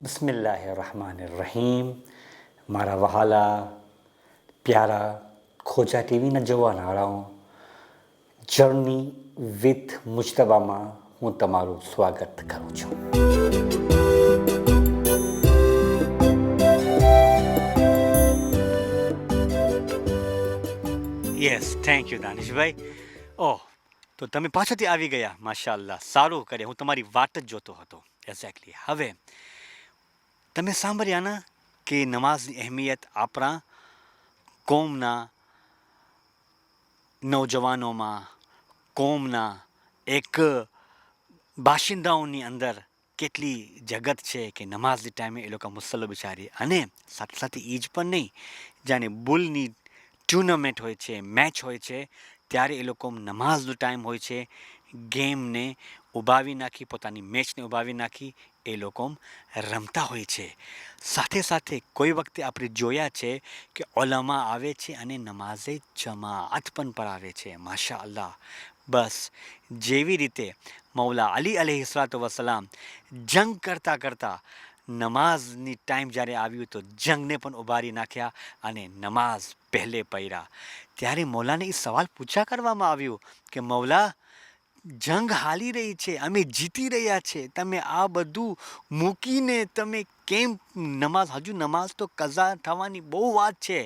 બિસ્મિલ્લાહિર્રહમાનિર્રહીમ. મારા વહાલા પ્યારા ખોજા ટીવીના જોવાનારાઓ, જર્ની વિથ મુજતબામાં હું તમારું સ્વાગત કરું છું. Yes, thank you Danishbhai. Oh, તો તમે પાછળથી આવી ગયા. માશાઅલ્લાહ, સારું કરે. હું તમારી વાત જ જોતો હતો. એક્ઝેક્ટલી. હવે તમે સાંભળ્યા ને કે નમાઝની અહેમિયત આપણા કોમના નૌજવાનોમાં, કોમના એક બાશિંદાઓની અંદર કેટલી જગત છે કે નમાઝની ટાઈમે એ લોકો મુસલ્લો બિચારી. અને સાથે સાથે એ જ પણ નહીં, જાણે બુલની ટુર્નામેન્ટ હોય છે, મેચ હોય છે, ત્યારે એ લોકો નમાઝનો ટાઈમ હોય છે, ગેમને ઉભાવી નાખી, પોતાની મેચને ઉભાવી નાખી એ લોકો રમતા હોય છે. સાથે સાથે કોઈ વખતે આપણે જોયા છે કે ઓલામા આવે છે અને નમાઝે જમાઅત પણ પઢાવે છે. માશા અલ્લાહ. બસ જેવી રીતે મૌલા અલી અલૈહિસ્સલાતુ વસલામ જંગ કરતાં કરતાં નમાઝની ટાઈમ જ્યારે આવ્યું તો જંગને પણ ઉભારી નાખ્યા અને નમાઝ પહેલે પઢ્યા. ત્યારે મૌલાને એ સવાલ પૂછા કરવામાં આવ્યું કે મૌલા, જંગ હાલી રહી છે, અમે જીતી રહ્યા છે, તમે આ બધું મૂકીને તમે કેમ નમાઝ, હજુ નમાઝ તો કઝા થવાની બહુ વાત છે.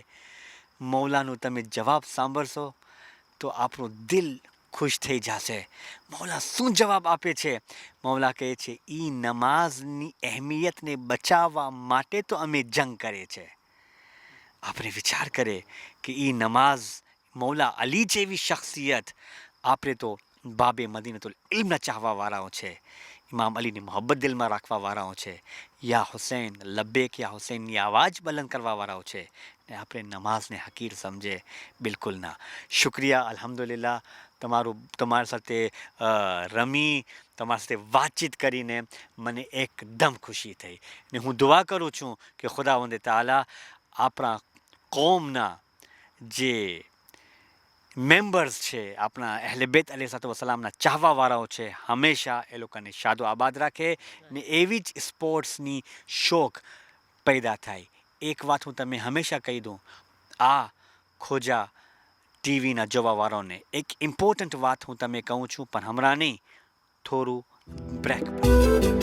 મૌલાનું તમે જવાબ સાંભળશો તો આપણું દિલ ખુશ થઈ જશે. મૌલા શું જવાબ આપે છે? મૌલા કહે છે, એ નમાઝની અહેમિયતને બચાવવા માટે તો અમે જંગ કરે છે. આપણે વિચાર કરીએ કે એ નમાઝ, મૌલા અલી જેવી શખ્સિયત, આપણે તો બાબે મદીનતુલ ઇલ્મના ચાહવાવાળાઓ છે, ઇમામ અલીની મોહબ્બત દિલમાં રાખવાવાળાઓ છે, યા હુસૈન લબ્બેક યા હુસૈનની અવાજ બલંદ કરવાવાળાઓ છે, ને આપણે નમાઝને હકીર સમજે? બિલકુલ ના. શુક્રિયા, અલ્હમ્દુલિલ્લાહ. તમારી સાથે રમી, તમારી સાથે વાતચીત કરીને મને એકદમ ખુશી થઈ. ને હું દુઆ કરું છું કે ખુદાવંદ તાલા આપણા કોમના જે મેમ્બર્સ છે, આપણા અહલે બેત અલૈહિસ્સલાતુ વસલામના ચાહવાવાળાઓ છે, હંમેશા એ લોકોને શાદો આબાદ રાખે ને એવી જ સ્પોર્ટ્સની શોખ પેદા થાય. એક વાત હું તમને હંમેશા કહી દઉં, આ ખોજા ટીવીના જોવાવાળાઓને એક ઇમ્પોર્ટન્ટ વાત હું તમને કહું છું, પણ હમણાં નહીં, થોડું બ્રેક પછી.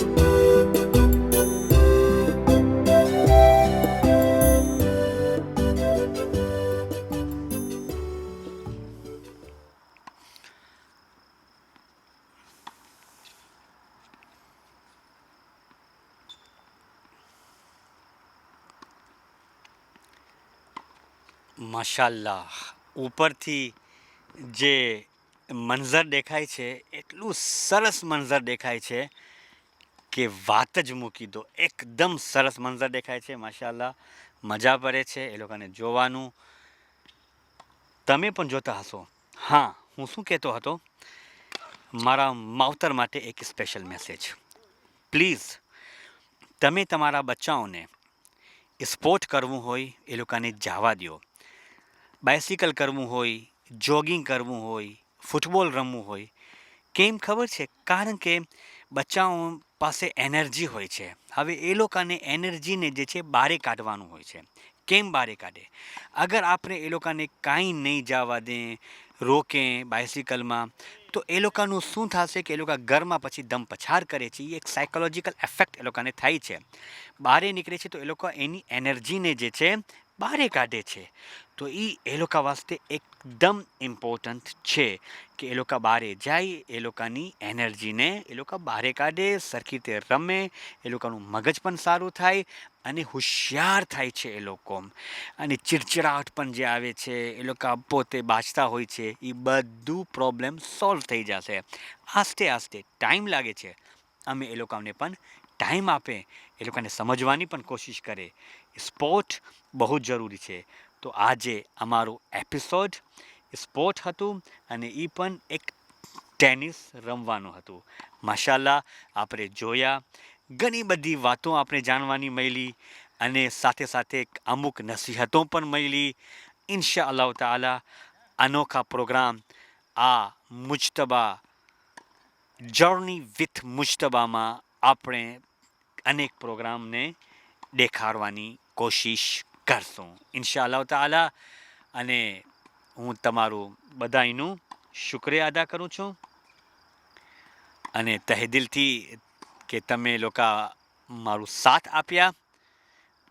માશાઅલ્લાહ, ઉપરથી જે મંઝર દેખાય છે એટલું સરસ મંઝર દેખાય છે કે વાત જ મૂકી દો. એકદમ સરસ મંઝર દેખાય છે. માશાઅલ્લાહ, મજા પડે છે એ લોકોને જોવાનું. તમે પણ જોતા હશો. હા, હું શું કહેતો હતો, મારા માવતર માટે એક સ્પેશિયલ મેસેજ. પ્લીઝ તમે તમારા બચ્ચાઓને સ્પોર્ટ કરવું હોય એ લોકોને જવા દો. બાઇસિકલ કરવું હોય, જોગિંગ કરવું હોય, ફૂટબોલ રમવું હોય. કેમ ખબર છે? કારણ કે બચ્ચાઓ પાસે એનર્જી હોય છે. હવે એ લોકોને એનર્જીને જે છે બહાર કાઢવાનું હોય છે. કેમ બહાર કાઢે? અગર આપણે એ લોકોને કાંઈ નહીં જવા દે, રોકે બાઇસિકલમાં, તો એ લોકોનું શું થશે કે એ લોકો ઘરમાં પછી દમ પછાડ કરે છે. એ એક સાયકોલોજીકલ ઇફેક્ટ એ લોકોને થાય છે. બહાર નીકળે છે તો એ લોકો એની એનર્જીને જે છે બહાર કાઢે છે. તો એ લોકો વાસ્તે એકદમ ઇમ્પોર્ટન્ટ છે કે એ લોકો બહાર જાય, એ લોકોની એનર્જીને એ લોકો બહાર કાઢે, સરખી રીતે રમે, એ લોકોનું મગજ પણ સારું થાય અને હોશિયાર થાય છે એ લોકો. અને ચિડચિડાટ પણ જે આવે છે, એ લોકો પોતે બાજતા હોય છે, એ બધું પ્રોબ્લેમ સોલ્વ થઈ જશે. આસ્તે આસ્તે ટાઈમ લાગે છે. અમે એ લોકોને પણ ટાઈમ આપે, એ લોકોને સમજવાની પણ કોશિશ કરે. સ્પોર્ટ બહુ જ જરૂરી છે. તો આજે અમારું એપિસોડ સ્પોર્ટ હતું અને એ પણ એક ટેનિસ રમવાનું હતું. માશાલ્લાહ આપણે જોયા, ઘણી બધી વાતો આપણે જાણવાની મળી અને સાથે સાથે અમુક નસીહતો પણ મળી. ઇન્શા અલ્લાહ તાલા અનોખા પ્રોગ્રામ આ મુજતબા જર્ની વિથ મુજતબામાં આપણે અનેક પ્રોગ્રામને દેખાડવાની કોશિશ કરશું ઇન્શા અલ્લાહ તાલા. અને હું તમારું બધાયનું શુક્રિયા અદા કરું છું અને તહેદિલથી કે તમે લોકો મારું સાથ આપ્યા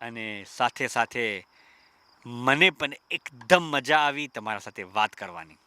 અને સાથે સાથે મને પણ એકદમ મજા આવી તમારા સાથે વાત કરવાની.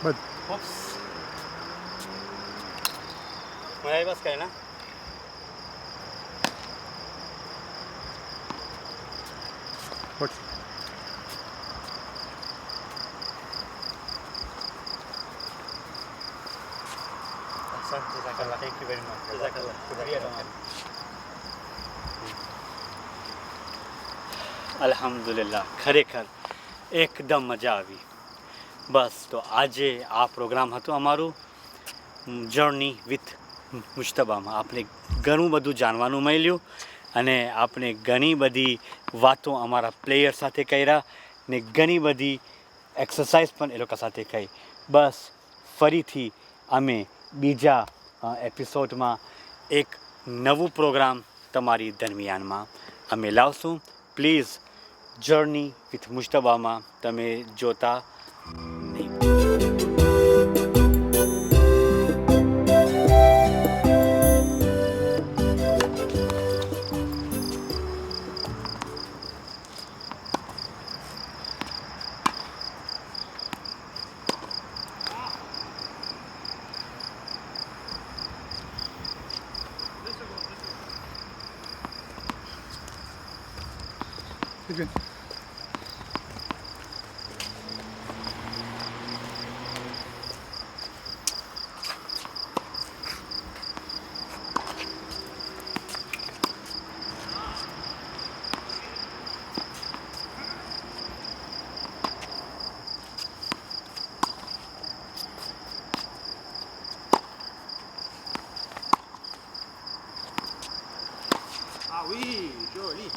But मलाई बस कहना what? Thank you very much. અલ્હમ્દુલિલ્લાહ ખરેખર એકદમ મજા આવી. બસ તો આજે આ પ્રોગ્રામ હતું અમારું જર્ની વિથ મુજતબામાં. આપણે ઘણું બધું જાણવાનું મળ્યું અને આપણે ઘણી બધી વાતો અમારા પ્લેયર સાથે કર્યા ને ઘણી બધી એક્સરસાઇઝ પણ એ લોકો સાથે કરી. બસ ફરીથી અમે બીજા એપિસોડમાં એક નવું પ્રોગ્રામ તમારી દરમિયાનમાં અમે લાવશું. પ્લીઝ જર્ની વિથ મુજતબામાં તમે જોતા નહીં. Adrian. Ah oui, joli.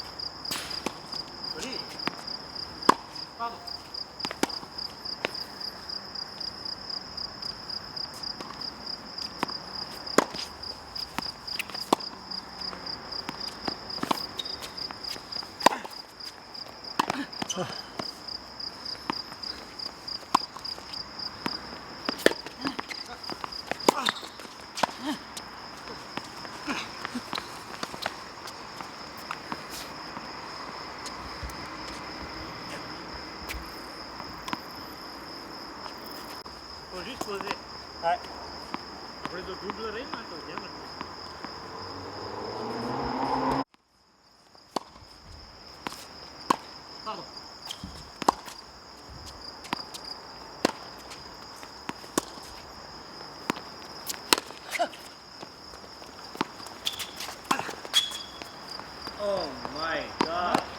Joli. Pardon. Faut juste poser. Ouais. Pour les autres doubles rings, ça veut dire. Pardon. Oh my god.